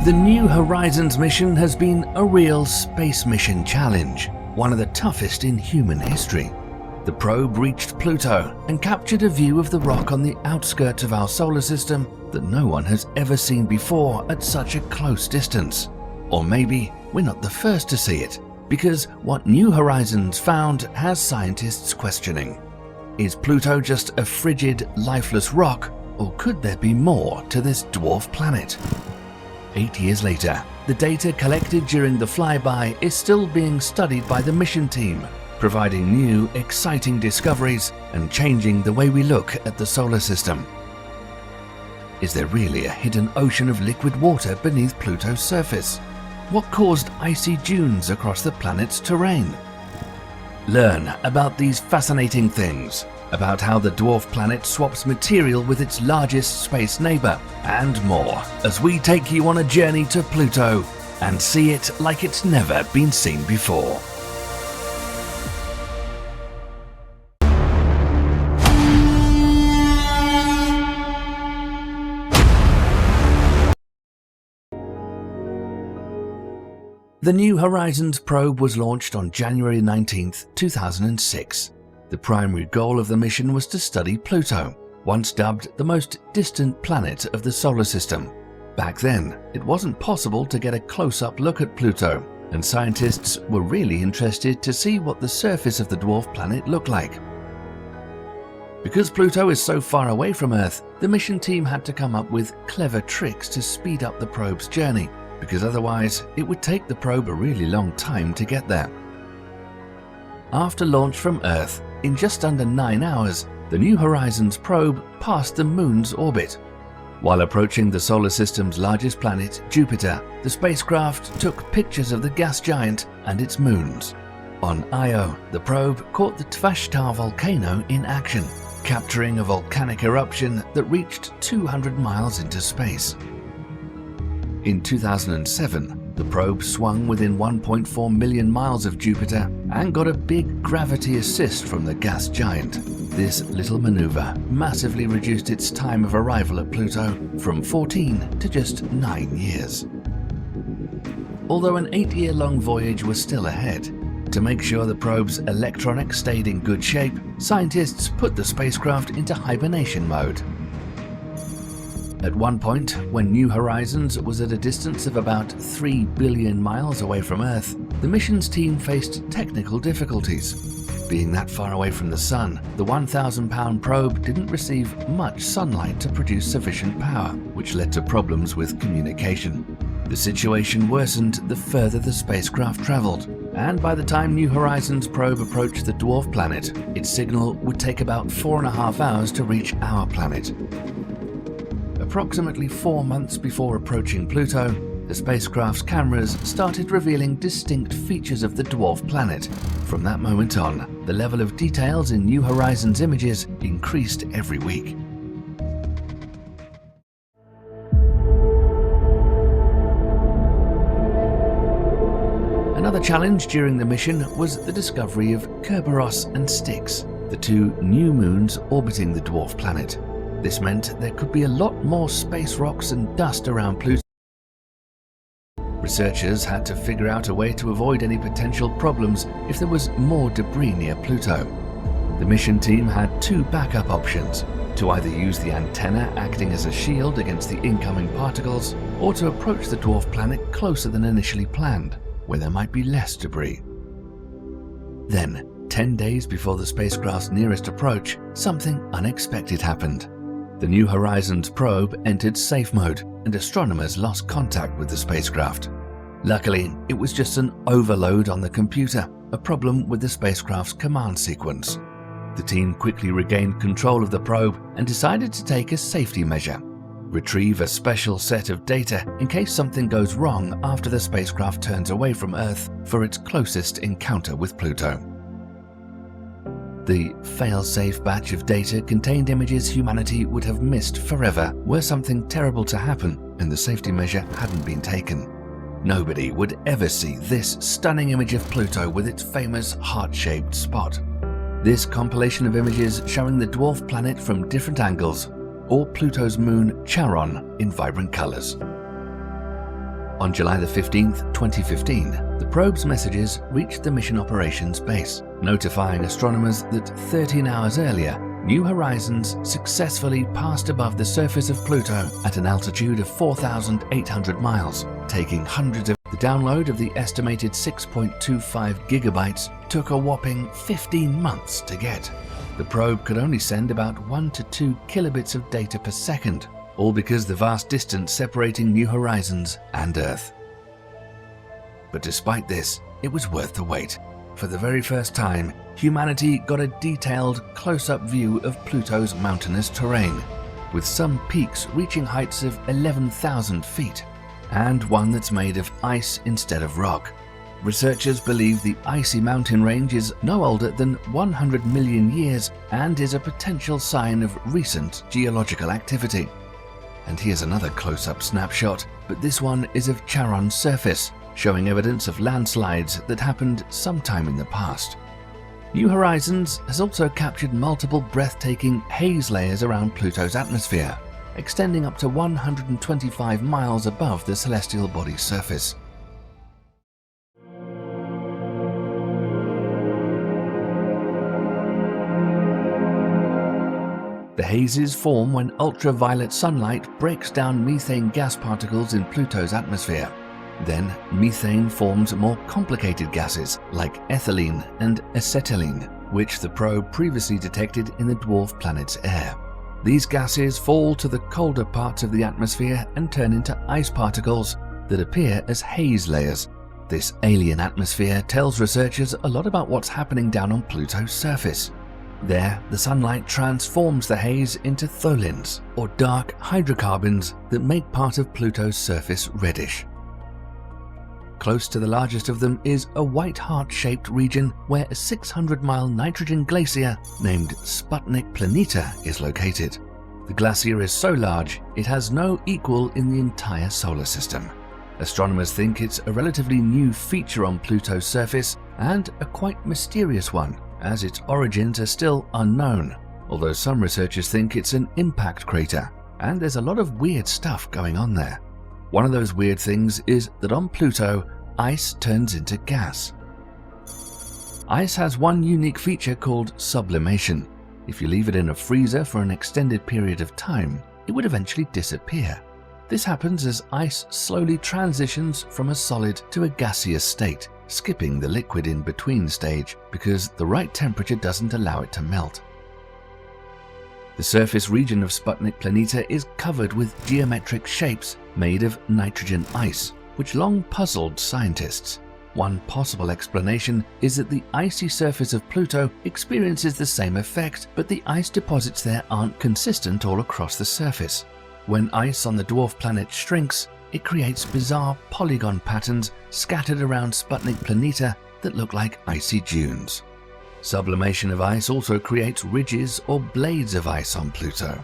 The New Horizons mission has been a real space mission challenge, one of the toughest in human history. The probe reached Pluto and captured a view of the rock on the outskirts of our solar system that no one has ever seen before at such a close distance. Or maybe we're not the first to see it, because what New Horizons found has scientists questioning. Is Pluto just a frigid, lifeless rock, or could there be more to this dwarf planet? 8 years later, the data collected during the flyby is still being studied by the mission team, providing new, exciting discoveries and changing the way we look at the solar system. Is there really a hidden ocean of liquid water beneath Pluto's surface? What caused icy dunes across the planet's terrain? Learn about these fascinating things, about how the dwarf planet swaps material with its largest space neighbor, and more, as we take you on a journey to Pluto and see it like it's never been seen before. The New Horizons probe was launched on January 19, 2006. The primary goal of the mission was to study Pluto, once dubbed the most distant planet of the solar system. Back then, it wasn't possible to get a close-up look at Pluto, and scientists were really interested to see what the surface of the dwarf planet looked like. Because Pluto is so far away from Earth, the mission team had to come up with clever tricks to speed up the probe's journey, because otherwise it would take the probe a really long time to get there. After launch from Earth, in just under 9 hours, the New Horizons probe passed the Moon's orbit. While approaching the solar system's largest planet, Jupiter, the spacecraft took pictures of the gas giant and its moons. On Io, the probe caught the Tvashtar volcano in action, capturing a volcanic eruption that reached 200 miles into space. In 2007, the probe swung within 1.4 million miles of Jupiter and got a big gravity assist from the gas giant. This little maneuver massively reduced its time of arrival at Pluto from 14 to just 9 years. Although an 8-year-long voyage was still ahead, to make sure the probe's electronics stayed in good shape, scientists put the spacecraft into hibernation mode. At one point, when New Horizons was at a distance of about 3 billion miles away from Earth, the mission's team faced technical difficulties. Being that far away from the Sun, the 1,000-pound probe didn't receive much sunlight to produce sufficient power, which led to problems with communication. The situation worsened the further the spacecraft traveled, and by the time New Horizons probe approached the dwarf planet, its signal would take about 4.5 hours to reach our planet. Approximately 4 months before approaching Pluto, the spacecraft's cameras started revealing distinct features of the dwarf planet. From that moment on, the level of details in New Horizons images increased every week. Another challenge during the mission was the discovery of Kerberos and Styx, the 2 new moons orbiting the dwarf planet. This meant there could be a lot more space rocks and dust around Pluto. Researchers had to figure out a way to avoid any potential problems if there was more debris near Pluto. The mission team had 2 backup options: to either use the antenna acting as a shield against the incoming particles, or to approach the dwarf planet closer than initially planned, where there might be less debris. Then, 10 days before the spacecraft's nearest approach, something unexpected happened. The New Horizons probe entered safe mode, and astronomers lost contact with the spacecraft. Luckily, it was just an overload on the computer, a problem with the spacecraft's command sequence. The team quickly regained control of the probe and decided to take a safety measure: retrieve a special set of data in case something goes wrong after the spacecraft turns away from Earth for its closest encounter with Pluto. The fail-safe batch of data contained images humanity would have missed forever were something terrible to happen and the safety measure hadn't been taken. Nobody would ever see this stunning image of Pluto with its famous heart-shaped spot. This compilation of images showing the dwarf planet from different angles, or Pluto's moon Charon in vibrant colors. On July 15, 2015, the probe's messages reached the mission operations base, notifying astronomers that 13 hours earlier, New Horizons successfully passed above the surface of Pluto at an altitude of 4,800 miles, taking hundreds of. The download of the estimated 6.25 gigabytes took a whopping 15 months to get. The probe could only send about 1 to 2 kilobits of data per second, all because the vast distance separating New Horizons and Earth. But despite this, it was worth the wait. For the very first time, humanity got a detailed, close-up view of Pluto's mountainous terrain, with some peaks reaching heights of 11,000 feet, and one that's made of ice instead of rock. Researchers believe the icy mountain range is no older than 100 million years and is a potential sign of recent geological activity. And here's another close-up snapshot, but this one is of Charon's surface, showing evidence of landslides that happened sometime in the past. New Horizons has also captured multiple breathtaking haze layers around Pluto's atmosphere, extending up to 125 miles above the celestial body's surface. The hazes form when ultraviolet sunlight breaks down methane gas particles in Pluto's atmosphere. Then, methane forms more complicated gases like ethylene and acetylene, which the probe previously detected in the dwarf planet's air. These gases fall to the colder parts of the atmosphere and turn into ice particles that appear as haze layers. This alien atmosphere tells researchers a lot about what's happening down on Pluto's surface. There, the sunlight transforms the haze into tholins, or dark hydrocarbons that make part of Pluto's surface reddish. Close to the largest of them is a white heart-shaped region where a 600-mile nitrogen glacier named Sputnik Planeta is located. The glacier is so large, it has no equal in the entire solar system. Astronomers think it's a relatively new feature on Pluto's surface and a quite mysterious one, as its origins are still unknown, although some researchers think it's an impact crater, and there's a lot of weird stuff going on there. One of those weird things is that on Pluto, ice turns into gas. Ice has one unique feature called sublimation. If you leave it in a freezer for an extended period of time, it would eventually disappear. This happens as ice slowly transitions from a solid to a gaseous state, skipping the liquid in between stage because the right temperature doesn't allow it to melt. The surface region of Sputnik Planeta is covered with geometric shapes made of nitrogen ice, which long puzzled scientists. One possible explanation is that the icy surface of Pluto experiences the same effect, but the ice deposits there aren't consistent all across the surface. When ice on the dwarf planet shrinks, it creates bizarre polygon patterns scattered around Sputnik Planeta that look like icy dunes. Sublimation of ice also creates ridges or blades of ice on Pluto.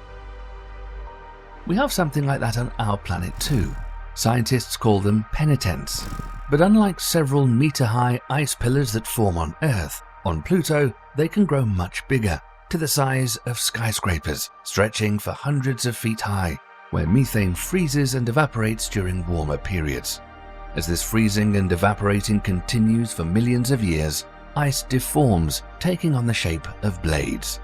We have something like that on our planet too. Scientists call them penitents. But unlike several meter-high ice pillars that form on Earth, on Pluto they can grow much bigger, to the size of skyscrapers, stretching for hundreds of feet high, where methane freezes and evaporates during warmer periods. As this freezing and evaporating continues for millions of years, ice deforms, taking on the shape of blades.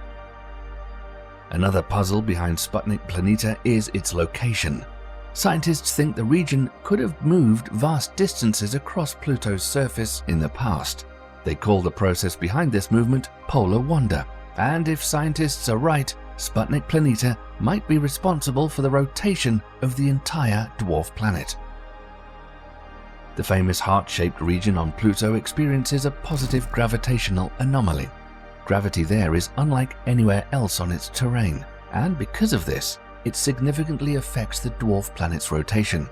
Another puzzle behind Sputnik Planeta is its location. Scientists think the region could have moved vast distances across Pluto's surface in the past. They call the process behind this movement polar wander, and if scientists are right, Sputnik Planeta might be responsible for the rotation of the entire dwarf planet. The famous heart-shaped region on Pluto experiences a positive gravitational anomaly. Gravity there is unlike anywhere else on its terrain, and because of this, it significantly affects the dwarf planet's rotation.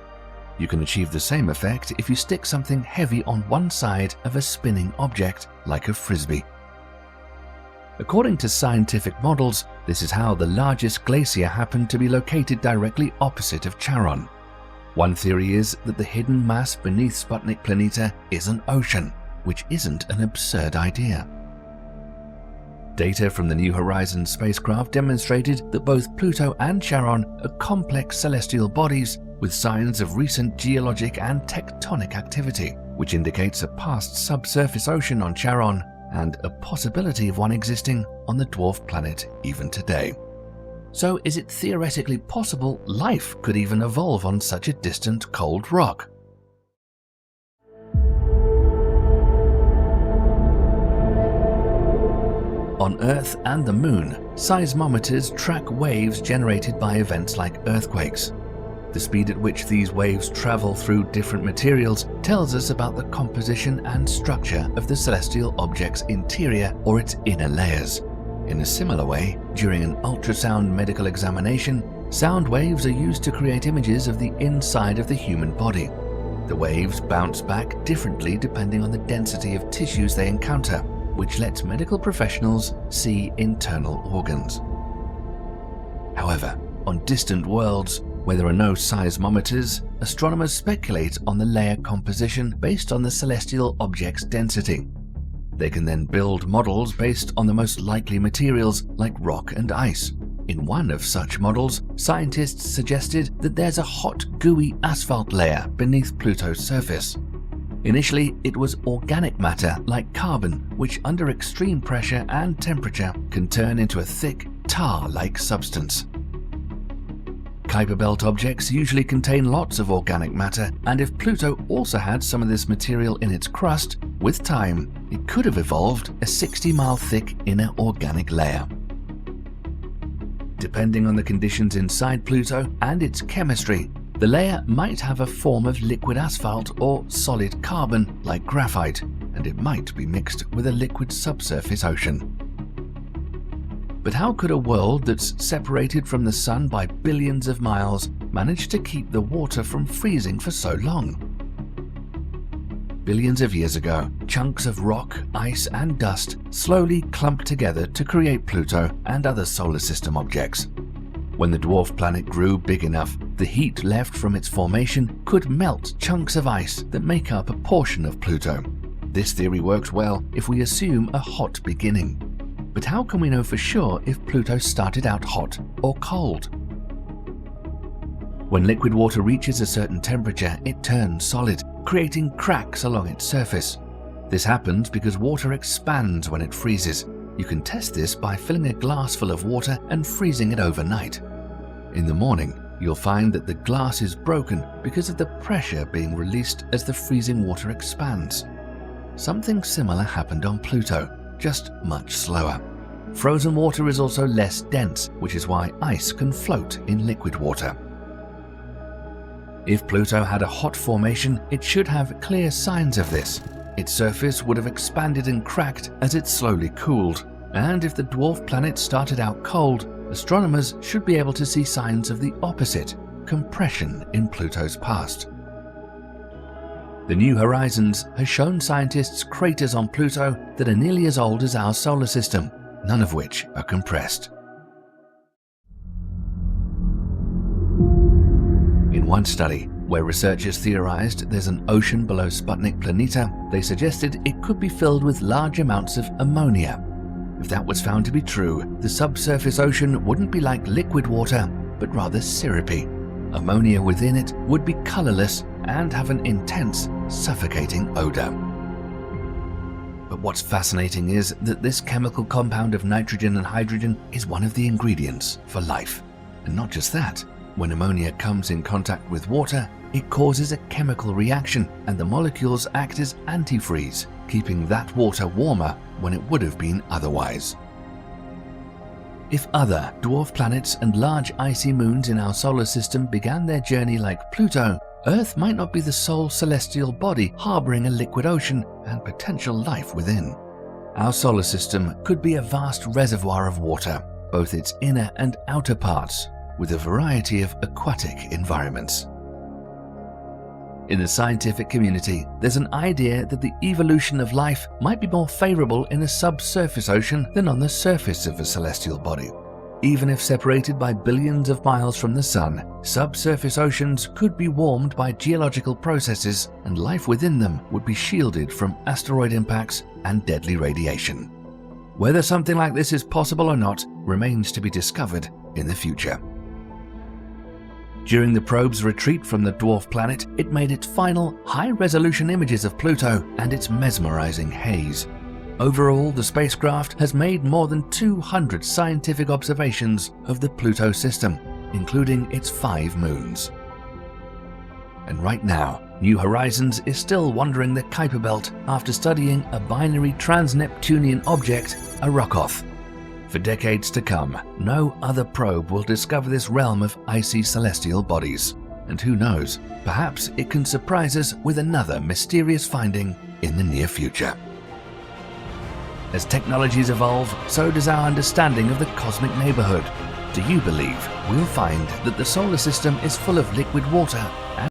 You can achieve the same effect if you stick something heavy on one side of a spinning object like a frisbee. According to scientific models, this is how the largest glacier happened to be located directly opposite of Charon. One theory is that the hidden mass beneath Sputnik Planeta is an ocean, which isn't an absurd idea. Data from the New Horizons spacecraft demonstrated that both Pluto and Charon are complex celestial bodies with signs of recent geologic and tectonic activity, which indicates a past subsurface ocean on Charon and a possibility of one existing on the dwarf planet even today. So is it theoretically possible life could even evolve on such a distant cold rock? On Earth and the Moon, seismometers track waves generated by events like earthquakes. The speed at which these waves travel through different materials tells us about the composition and structure of the celestial object's interior or its inner layers. In a similar way, during an ultrasound medical examination, sound waves are used to create images of the inside of the human body. The waves bounce back differently depending on the density of tissues they encounter, which lets medical professionals see internal organs. However, on distant worlds where there are no seismometers, astronomers speculate on the layer composition based on the celestial object's density. They can then build models based on the most likely materials like rock and ice. In one of such models, scientists suggested that there's a hot, gooey asphalt layer beneath Pluto's surface. Initially, it was organic matter like carbon, which under extreme pressure and temperature can turn into a thick, tar-like substance. Kuiper belt objects usually contain lots of organic matter, and if Pluto also had some of this material in its crust, with time, it could have evolved a 60-mile thick inner organic layer. Depending on the conditions inside Pluto and its chemistry, the layer might have a form of liquid asphalt or solid carbon like graphite, and it might be mixed with a liquid subsurface ocean. But how could a world that's separated from the Sun by billions of miles manage to keep the water from freezing for so long? Billions of years ago, chunks of rock, ice, and dust slowly clumped together to create Pluto and other solar system objects. When the dwarf planet grew big enough, the heat left from its formation could melt chunks of ice that make up a portion of Pluto. This theory works well if we assume a hot beginning. But how can we know for sure if Pluto started out hot or cold? When liquid water reaches a certain temperature, it turns solid, creating cracks along its surface. This happens because water expands when it freezes. You can test this by filling a glass full of water and freezing it overnight. In the morning, you'll find that the glass is broken because of the pressure being released as the freezing water expands. Something similar happened on Pluto, just much slower. Frozen water is also less dense, which is why ice can float in liquid water. If Pluto had a hot formation, it should have clear signs of this. Its surface would have expanded and cracked as it slowly cooled. And if the dwarf planet started out cold, astronomers should be able to see signs of the opposite, compression in Pluto's past. The New Horizons has shown scientists craters on Pluto that are nearly as old as our solar system, none of which are compressed. In one study, where researchers theorized there's an ocean below Sputnik Planeta, they suggested it could be filled with large amounts of ammonia. If that was found to be true, the subsurface ocean wouldn't be like liquid water, but rather syrupy. Ammonia within it would be colorless and have an intense, suffocating odor. But what's fascinating is that this chemical compound of nitrogen and hydrogen is one of the ingredients for life. And not just that, when ammonia comes in contact with water, it causes a chemical reaction and the molecules act as antifreeze, keeping that water warmer when it would have been otherwise. If other dwarf planets and large icy moons in our solar system began their journey like Pluto, Earth might not be the sole celestial body harboring a liquid ocean and potential life within. Our solar system could be a vast reservoir of water, both its inner and outer parts, with a variety of aquatic environments. In the scientific community, there's an idea that the evolution of life might be more favorable in a subsurface ocean than on the surface of a celestial body. Even if separated by billions of miles from the Sun, subsurface oceans could be warmed by geological processes, and life within them would be shielded from asteroid impacts and deadly radiation. Whether something like this is possible or not remains to be discovered in the future. During the probe's retreat from the dwarf planet, it made its final high-resolution images of Pluto and its mesmerizing haze. Overall, the spacecraft has made more than 200 scientific observations of the Pluto system, including its 5 moons. And right now, New Horizons is still wandering the Kuiper Belt after studying a binary trans-Neptunian object, a Rokoth. For decades to come, no other probe will discover this realm of icy celestial bodies. And who knows, perhaps it can surprise us with another mysterious finding in the near future. As technologies evolve, so does our understanding of the cosmic neighborhood. Do you believe we'll find that the solar system is full of liquid water and